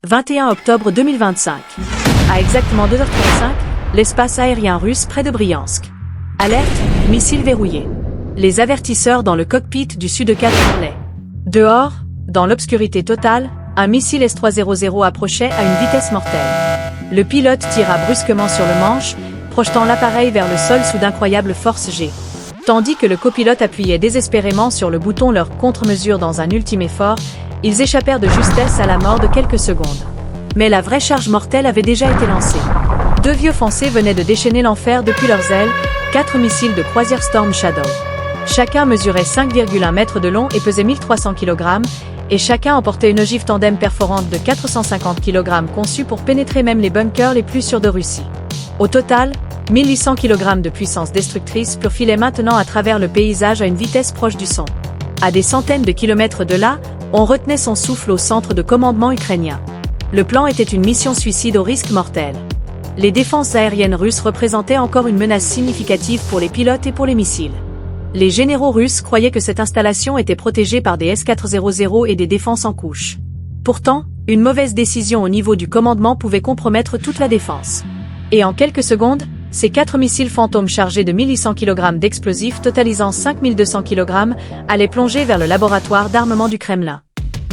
21 octobre 2025. À exactement 2h35, l'espace aérien russe près de Bryansk. Alerte, missile verrouillé. Les avertisseurs dans le cockpit du Su-24 hurlaient. Dehors, dans l'obscurité totale, un missile S-300 approchait à une vitesse mortelle. Le pilote tira brusquement sur le manche, projetant l'appareil vers le sol sous d'incroyables forces G. Tandis que le copilote appuyait désespérément sur le bouton leur contre-mesure dans un ultime effort, ils échappèrent de justesse à la mort de quelques secondes. Mais la vraie charge mortelle avait déjà été lancée. Deux vieux Français venaient de déchaîner l'enfer depuis leurs ailes, 4 missiles de croisière Storm Shadow. Chacun mesurait 5,1 mètres de long et pesait 1300 kg, et chacun emportait une ogive tandem perforante de 450 kg conçue pour pénétrer même les bunkers les plus sûrs de Russie. Au total, 1800 kg de puissance destructrice purent filer maintenant à travers le paysage à une vitesse proche du son. À des centaines de kilomètres de là, on retenait son souffle au centre de commandement ukrainien. Le plan était une mission suicide au risque mortel. Les défenses aériennes russes représentaient encore une menace significative pour les pilotes et pour les missiles. Les généraux russes croyaient que cette installation était protégée par des S-400 et des défenses en couche. Pourtant, une mauvaise décision au niveau du commandement pouvait compromettre toute la défense. Et en quelques secondes, ces 4 missiles fantômes chargés de 1800 kg d'explosifs totalisant 5200 kg allaient plonger vers le laboratoire d'armement du Kremlin.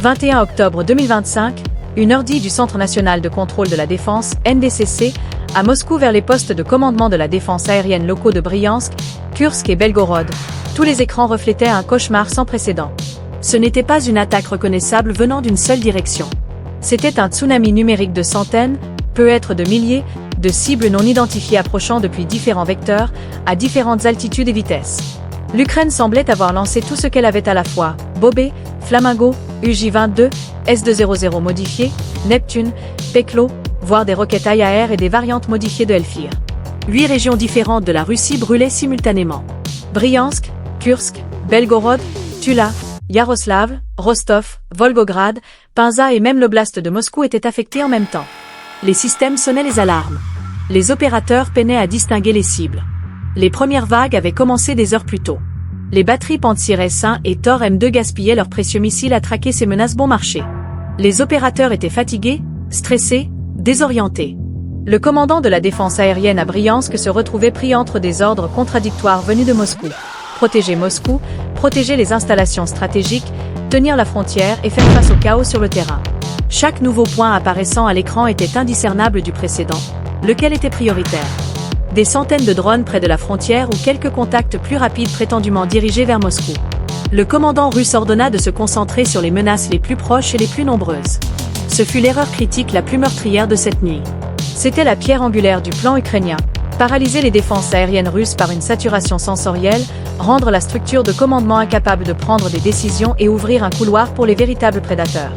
21 octobre 2025, une ordi du Centre national de contrôle de la défense, NDCC, à Moscou vers les postes de commandement de la défense aérienne locaux de Bryansk, Kursk et Belgorod. Tous les écrans reflétaient un cauchemar sans précédent. Ce n'était pas une attaque reconnaissable venant d'une seule direction. C'était un tsunami numérique de centaines, peut-être de milliers, de cibles non identifiées approchant depuis différents vecteurs, à différentes altitudes et vitesses. L'Ukraine semblait avoir lancé tout ce qu'elle avait à la fois, Bobé, Flamingo, UJ-22, S-200 modifiés, Neptune, Peklo, voire des roquettes IAR et des variantes modifiées de Hellfire. 8 régions différentes de la Russie brûlaient simultanément. Bryansk, Kursk, Belgorod, Tula, Yaroslav, Rostov, Volgograd, Penza et même l'oblast de Moscou étaient affectés en même temps. Les systèmes sonnaient les alarmes. Les opérateurs peinaient à distinguer les cibles. Les premières vagues avaient commencé des heures plus tôt. Les batteries Pantsir S1 et Tor M2 gaspillaient leurs précieux missiles à traquer ces menaces bon marché. Les opérateurs étaient fatigués, stressés, désorientés. Le commandant de la défense aérienne à Bryansk se retrouvait pris entre des ordres contradictoires venus de Moscou. Protéger Moscou, protéger les installations stratégiques, tenir la frontière et faire face au chaos sur le terrain. Chaque nouveau point apparaissant à l'écran était indiscernable du précédent, lequel était prioritaire. Des centaines de drones près de la frontière ou quelques contacts plus rapides prétendument dirigés vers Moscou. Le commandant russe ordonna de se concentrer sur les menaces les plus proches et les plus nombreuses. Ce fut l'erreur critique la plus meurtrière de cette nuit. C'était la pierre angulaire du plan ukrainien. Paralyser les défenses aériennes russes par une saturation sensorielle, rendre la structure de commandement incapable de prendre des décisions et ouvrir un couloir pour les véritables prédateurs.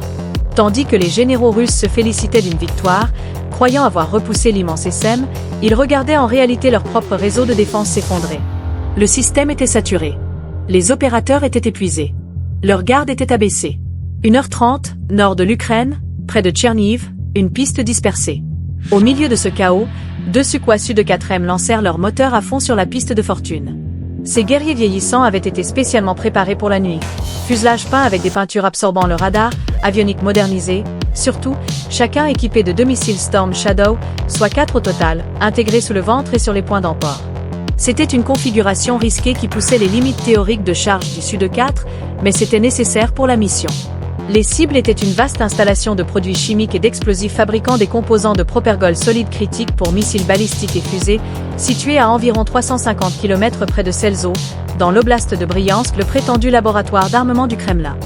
Tandis que les généraux russes se félicitaient d'une victoire, croyant avoir repoussé l'immense SM, ils regardaient en réalité leur propre réseau de défense s'effondrer. Le système était saturé. Les opérateurs étaient épuisés. Leur garde était abaissée. 1h30, nord de l'Ukraine, près de Tcherniv, une piste dispersée. Au milieu de ce chaos, 2 Sukhoi Su-4M lancèrent leur moteur à fond sur la piste de fortune. Ces guerriers vieillissants avaient été spécialement préparés pour la nuit. Fuselage peint avec des peintures absorbant le radar, avionique modernisée, surtout, chacun équipé de 2 missiles Storm Shadow, soit 4 au total, intégrés sous le ventre et sur les points d'emport. C'était une configuration risquée qui poussait les limites théoriques de charge du Su-4, mais c'était nécessaire pour la mission. Les cibles étaient une vaste installation de produits chimiques et d'explosifs fabriquant des composants de propergol solides critiques pour missiles balistiques et fusées, situés à environ 350 km près de Selzo, dans l'oblast de Bryansk, le prétendu laboratoire d'armement du Kremlin.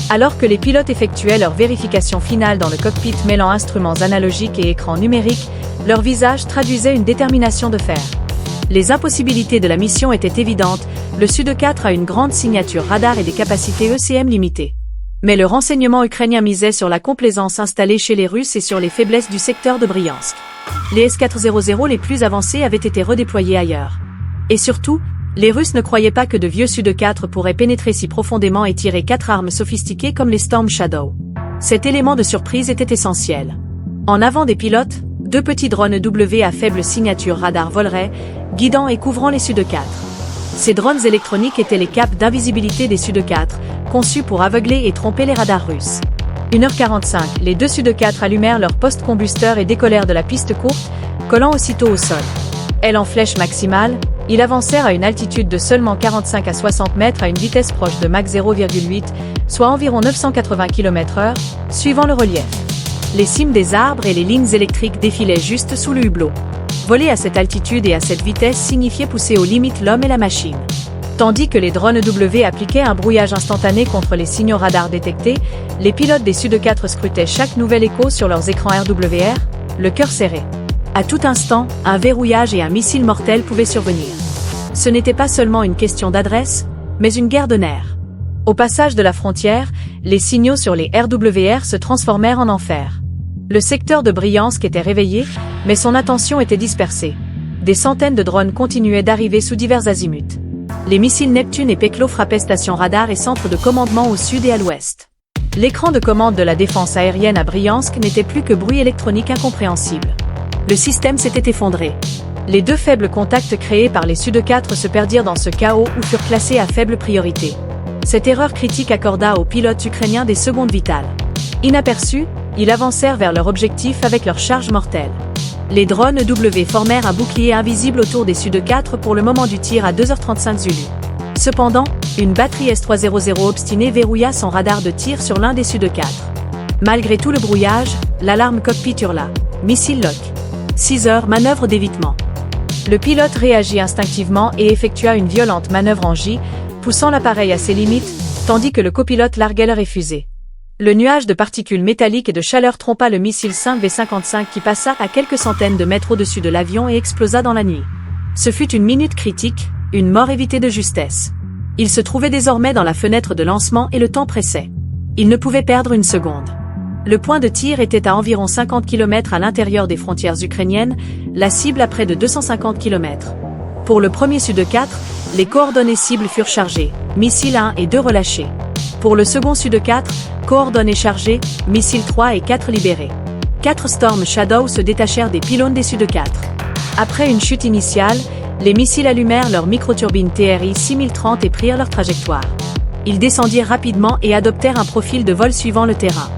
Alors que les pilotes effectuaient leur vérification finale dans le cockpit mêlant instruments analogiques et écrans numériques, leur visage traduisait une détermination de fer. Les impossibilités de la mission étaient évidentes, le Su-4 a une grande signature radar et des capacités ECM limitées. Mais le renseignement ukrainien misait sur la complaisance installée chez les Russes et sur les faiblesses du secteur de Bryansk. Les S-400 les plus avancés avaient été redéployés ailleurs. Et surtout, les Russes ne croyaient pas que de vieux Su-4 pourraient pénétrer si profondément et tirer 4 armes sophistiquées comme les Storm Shadow. Cet élément de surprise était essentiel. En avant des pilotes, 2 petits drones W à faible signature radar voleraient, guidant et couvrant les Su-4. Ces drones électroniques étaient les capes d'invisibilité des Su-4, conçus pour aveugler et tromper les radars russes. 1h45, les deux Su-24 allumèrent leur post-combusteur et décollèrent de la piste courte, collant aussitôt au sol. Elle en flèche maximale, ils avancèrent à une altitude de seulement 45 à 60 mètres à une vitesse proche de Mach 0,8, soit environ 980 km/h, suivant le relief. Les cimes des arbres et les lignes électriques défilaient juste sous le hublot. Voler à cette altitude et à cette vitesse signifiait pousser aux limites l'homme et la machine. Tandis que les drones EW appliquaient un brouillage instantané contre les signaux radars détectés, les pilotes des Su-24 scrutaient chaque nouvel écho sur leurs écrans RWR, le cœur serré. À tout instant, un verrouillage et un missile mortel pouvaient survenir. Ce n'était pas seulement une question d'adresse, mais une guerre de nerfs. Au passage de la frontière, les signaux sur les RWR se transformèrent en enfer. Le secteur de Briansk était réveillé, mais son attention était dispersée. Des centaines de drones continuaient d'arriver sous divers azimuts. Les missiles Neptune et Peklo frappaient stations radar et centres de commandement au sud et à l'ouest. L'écran de commande de la défense aérienne à Briansk n'était plus que bruit électronique incompréhensible. Le système s'était effondré. Les deux faibles contacts créés par les Su-24 se perdirent dans ce chaos ou furent classés à faible priorité. Cette erreur critique accorda aux pilotes ukrainiens des secondes vitales. Inaperçus, ils avancèrent vers leur objectif avec leur charge mortelle. Les drones EW formèrent un bouclier invisible autour des Su-24 pour le moment du tir à 2h35 Zulu. Cependant, une batterie S-300 obstinée verrouilla son radar de tir sur l'un des Su-24. Malgré tout le brouillage, l'alarme cockpit hurla. Missile lock. 6 heures, manœuvre d'évitement. Le pilote réagit instinctivement et effectua une violente manœuvre en J, poussant l'appareil à ses limites, tandis que le copilote larguait leur fusée. Le nuage de particules métalliques et de chaleur trompa le missile 5V55 qui passa à quelques centaines de mètres au-dessus de l'avion et explosa dans la nuit. Ce fut une minute critique, une mort évitée de justesse. Il se trouvait désormais dans la fenêtre de lancement et le temps pressait. Il ne pouvait perdre une seconde. Le point de tir était à environ 50 km à l'intérieur des frontières ukrainiennes, la cible à près de 250 km. Pour le premier Su-24, les coordonnées cibles furent chargées, missiles 1 et 2 relâchés. Pour le second Su-24, coordonnées chargées, missiles 3 et 4 libérés. 4 Storm Shadow se détachèrent des pylônes des Su-24. Après une chute initiale, les missiles allumèrent leur microturbine TRI 6030 et prirent leur trajectoire. Ils descendirent rapidement et adoptèrent un profil de vol suivant le terrain.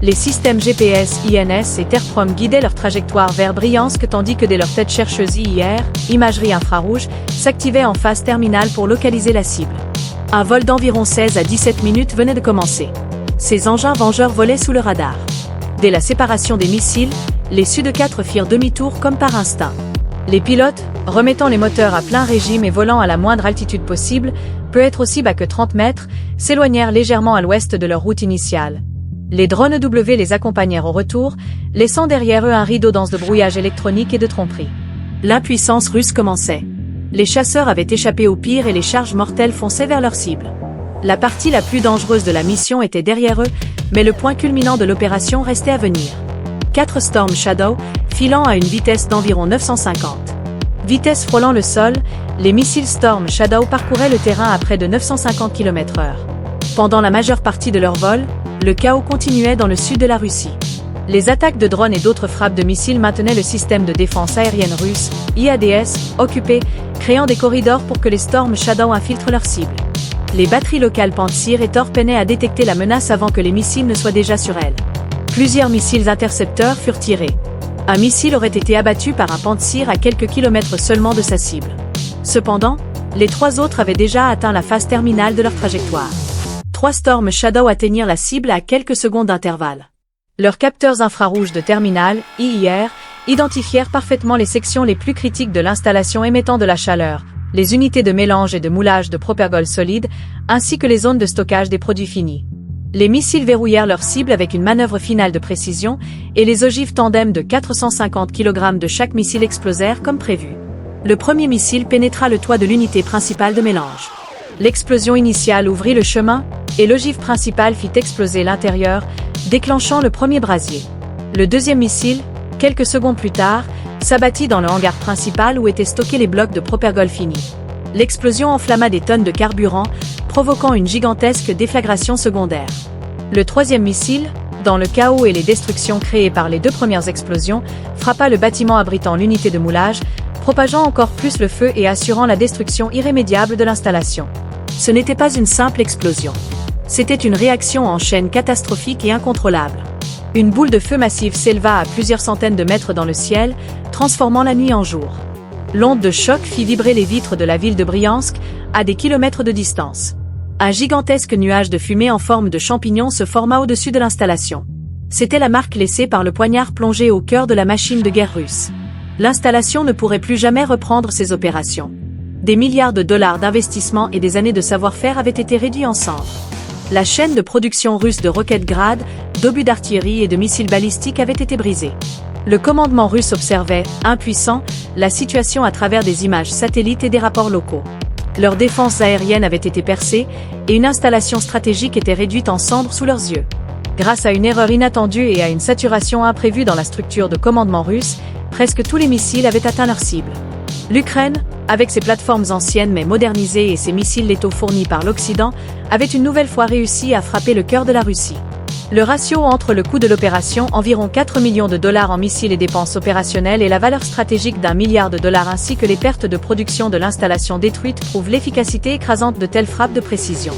Les systèmes GPS, INS et Terprom guidaient leur trajectoire vers Briansk tandis que dès leur tête chercheuse IIR, imagerie infrarouge, s'activait en phase terminale pour localiser la cible. Un vol d'environ 16 à 17 minutes venait de commencer. Ces engins vengeurs volaient sous le radar. Dès la séparation des missiles, les Su-24 firent demi-tour comme par instinct. Les pilotes, remettant les moteurs à plein régime et volant à la moindre altitude possible, peut être aussi bas que 30 mètres, s'éloignèrent légèrement à l'ouest de leur route initiale. Les drones EW les accompagnèrent au retour, laissant derrière eux un rideau dense de brouillage électronique et de tromperie. L'impuissance russe commençait. Les chasseurs avaient échappé au pire et les charges mortelles fonçaient vers leur cible. La partie la plus dangereuse de la mission était derrière eux, mais le point culminant de l'opération restait à venir. 4 Storm Shadow, filant à une vitesse d'environ 950. Vitesse frôlant le sol, les missiles Storm Shadow parcouraient le terrain à près de 950 km/h. Pendant la majeure partie de leur vol, le chaos continuait dans le sud de la Russie. Les attaques de drones et d'autres frappes de missiles maintenaient le système de défense aérienne russe, IADS, occupé, créant des corridors pour que les Storm Shadow infiltrent leurs cibles. Les batteries locales Pantsir et Tor peinaient à détecter la menace avant que les missiles ne soient déjà sur elles. Plusieurs missiles intercepteurs furent tirés. Un missile aurait été abattu par un Pantsir à quelques kilomètres seulement de sa cible. Cependant, les 3 autres avaient déjà atteint la phase terminale de leur trajectoire. 3 Storm Shadow atteignirent la cible à quelques secondes d'intervalle. Leurs capteurs infrarouges de terminal, IIR, identifièrent parfaitement les sections les plus critiques de l'installation émettant de la chaleur, les unités de mélange et de moulage de propergol solide, ainsi que les zones de stockage des produits finis. Les missiles verrouillèrent leur cible avec une manœuvre finale de précision, et les ogives tandem de 450 kg de chaque missile explosèrent comme prévu. Le premier missile pénétra le toit de l'unité principale de mélange. L'explosion initiale ouvrit le chemin, et l'ogive principale fit exploser l'intérieur, déclenchant le premier brasier. Le deuxième missile, quelques secondes plus tard, s'abattit dans le hangar principal où étaient stockés les blocs de propergol fini. L'explosion enflamma des tonnes de carburant, provoquant une gigantesque déflagration secondaire. Le troisième missile, dans le chaos et les destructions créées par les 2 premières explosions, frappa le bâtiment abritant l'unité de moulage, propageant encore plus le feu et assurant la destruction irrémédiable de l'installation. Ce n'était pas une simple explosion. C'était une réaction en chaîne catastrophique et incontrôlable. Une boule de feu massive s'éleva à plusieurs centaines de mètres dans le ciel, transformant la nuit en jour. L'onde de choc fit vibrer les vitres de la ville de Briansk, à des kilomètres de distance. Un gigantesque nuage de fumée en forme de champignon se forma au-dessus de l'installation. C'était la marque laissée par le poignard plongé au cœur de la machine de guerre russe. L'installation ne pourrait plus jamais reprendre ses opérations. Des milliards de dollars d'investissement et des années de savoir-faire avaient été réduits en cendres. La chaîne de production russe de roquettes Grad, d'obus d'artillerie et de missiles balistiques avait été brisée. Le commandement russe observait, impuissant, la situation à travers des images satellites et des rapports locaux. Leurs défenses aériennes avaient été percées, et une installation stratégique était réduite en cendres sous leurs yeux. Grâce à une erreur inattendue et à une saturation imprévue dans la structure de commandement russe, presque tous les missiles avaient atteint leur cible. L'Ukraine, avec ses plateformes anciennes mais modernisées et ses missiles létaux fournis par l'Occident, avait une nouvelle fois réussi à frapper le cœur de la Russie. Le ratio entre le coût de l'opération, environ 4 millions de dollars en missiles et dépenses opérationnelles, et la valeur stratégique d'1 milliard de dollars ainsi que les pertes de production de l'installation détruite prouvent l'efficacité écrasante de telles frappes de précision.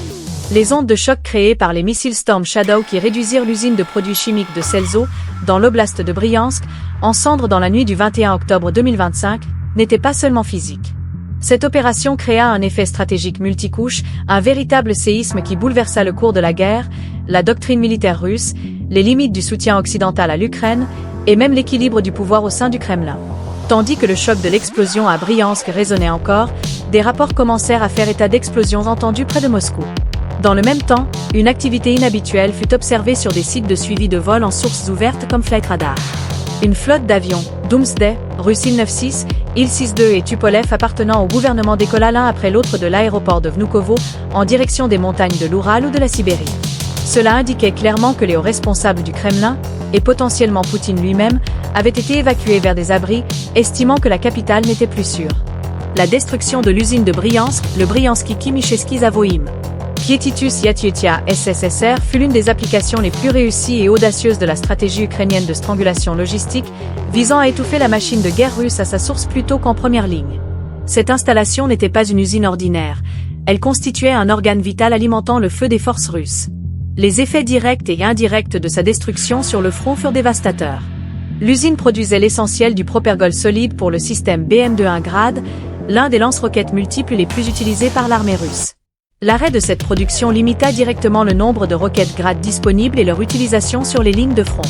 Les ondes de choc créées par les missiles Storm Shadow qui réduisirent l'usine de produits chimiques de Selzo, dans l'oblast de Briansk, en cendres dans la nuit du 21 octobre 2025, n'étaient pas seulement physiques. Cette opération créa un effet stratégique multicouche, un véritable séisme qui bouleversa le cours de la guerre, la doctrine militaire russe, les limites du soutien occidental à l'Ukraine, et même l'équilibre du pouvoir au sein du Kremlin. Tandis que le choc de l'explosion à Briansk résonnait encore, des rapports commencèrent à faire état d'explosions entendues près de Moscou. Dans le même temps, une activité inhabituelle fut observée sur des sites de suivi de vol en sources ouvertes comme Flight Radar. Une flotte d'avions, Doomsday, russe Il-96, Il-62 et Tupolev appartenant au gouvernement décolla l'un après l'autre de l'aéroport de Vnukovo, en direction des montagnes de l'Oural ou de la Sibérie. Cela indiquait clairement que les hauts responsables du Kremlin, et potentiellement Poutine lui-même, avaient été évacués vers des abris, estimant que la capitale n'était plus sûre. La destruction de l'usine de Briansk, le Briansky Chimichevsky Zavoïm, Pietitus Yatietia SSSR fut l'une des applications les plus réussies et audacieuses de la stratégie ukrainienne de strangulation logistique, visant à étouffer la machine de guerre russe à sa source plutôt qu'en première ligne. Cette installation n'était pas une usine ordinaire, elle constituait un organe vital alimentant le feu des forces russes. Les effets directs et indirects de sa destruction sur le front furent dévastateurs. L'usine produisait l'essentiel du propergol solide pour le système BM-21 Grad, l'un des lance-roquettes multiples les plus utilisés par l'armée russe. L'arrêt de cette production limita directement le nombre de roquettes Grad disponibles et leur utilisation sur les lignes de front.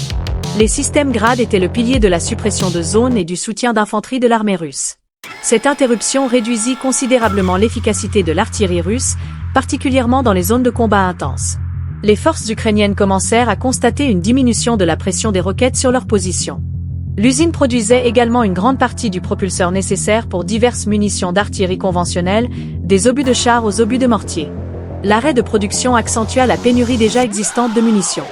Les systèmes Grad étaient le pilier de la suppression de zone et du soutien d'infanterie de l'armée russe. Cette interruption réduisit considérablement l'efficacité de l'artillerie russe, particulièrement dans les zones de combat intenses. Les forces ukrainiennes commencèrent à constater une diminution de la pression des roquettes sur leur position. L'usine produisait également une grande partie du propulseur nécessaire pour diverses munitions d'artillerie conventionnelle, des obus de char aux obus de mortier. L'arrêt de production accentua la pénurie déjà existante de munitions.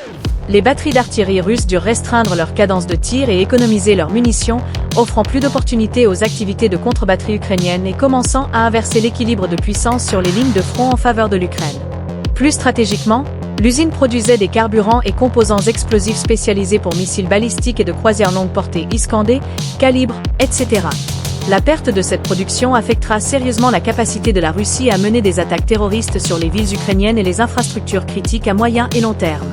Les batteries d'artillerie russes durent restreindre leur cadence de tir et économiser leurs munitions, offrant plus d'opportunités aux activités de contre-batterie ukrainiennes et commençant à inverser l'équilibre de puissance sur les lignes de front en faveur de l'Ukraine. Plus stratégiquement, l'usine produisait des carburants et composants explosifs spécialisés pour missiles balistiques et de croisière longue portée Iskander, calibre, etc. La perte de cette production affectera sérieusement la capacité de la Russie à mener des attaques terroristes sur les villes ukrainiennes et les infrastructures critiques à moyen et long terme.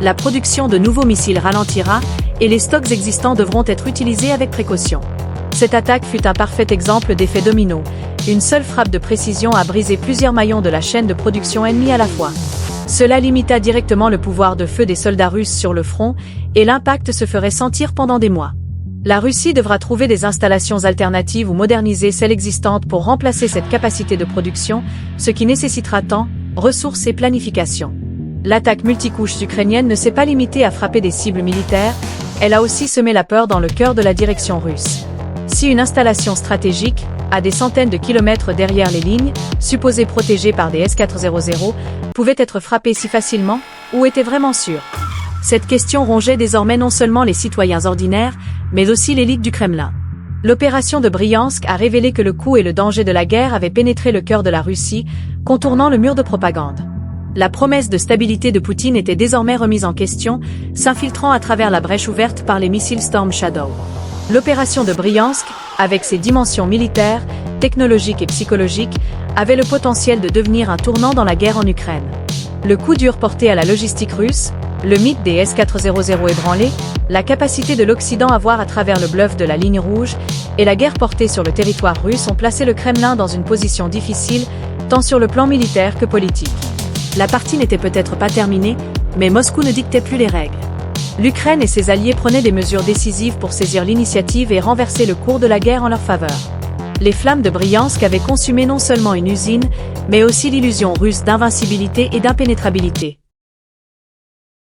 La production de nouveaux missiles ralentira, et les stocks existants devront être utilisés avec précaution. Cette attaque fut un parfait exemple d'effet domino. Une seule frappe de précision a brisé plusieurs maillons de la chaîne de production ennemie à la fois. Cela limita directement le pouvoir de feu des soldats russes sur le front, et l'impact se ferait sentir pendant des mois. La Russie devra trouver des installations alternatives ou moderniser celles existantes pour remplacer cette capacité de production, ce qui nécessitera temps, ressources et planification. L'attaque multicouche ukrainienne ne s'est pas limitée à frapper des cibles militaires, elle a aussi semé la peur dans le cœur de la direction russe. Si une installation stratégique, à des centaines de kilomètres derrière les lignes, supposée protégée par des S-400, pouvait être frappée si facilement, ou était vraiment sûre? Cette question rongeait désormais non seulement les citoyens ordinaires, mais aussi l'élite du Kremlin. L'opération de Briansk a révélé que le coût et le danger de la guerre avaient pénétré le cœur de la Russie, contournant le mur de propagande. La promesse de stabilité de Poutine était désormais remise en question, s'infiltrant à travers la brèche ouverte par les missiles Storm Shadow. L'opération de Briansk, avec ses dimensions militaires, technologiques et psychologiques, avait le potentiel de devenir un tournant dans la guerre en Ukraine. Le coup dur porté à la logistique russe, le mythe des S-400 ébranlé, la capacité de l'Occident à voir à travers le bluff de la ligne rouge et la guerre portée sur le territoire russe ont placé le Kremlin dans une position difficile, tant sur le plan militaire que politique. La partie n'était peut-être pas terminée, mais Moscou ne dictait plus les règles. L'Ukraine et ses alliés prenaient des mesures décisives pour saisir l'initiative et renverser le cours de la guerre en leur faveur. Les flammes de Briansk avaient consumé non seulement une usine, mais aussi l'illusion russe d'invincibilité et d'impénétrabilité.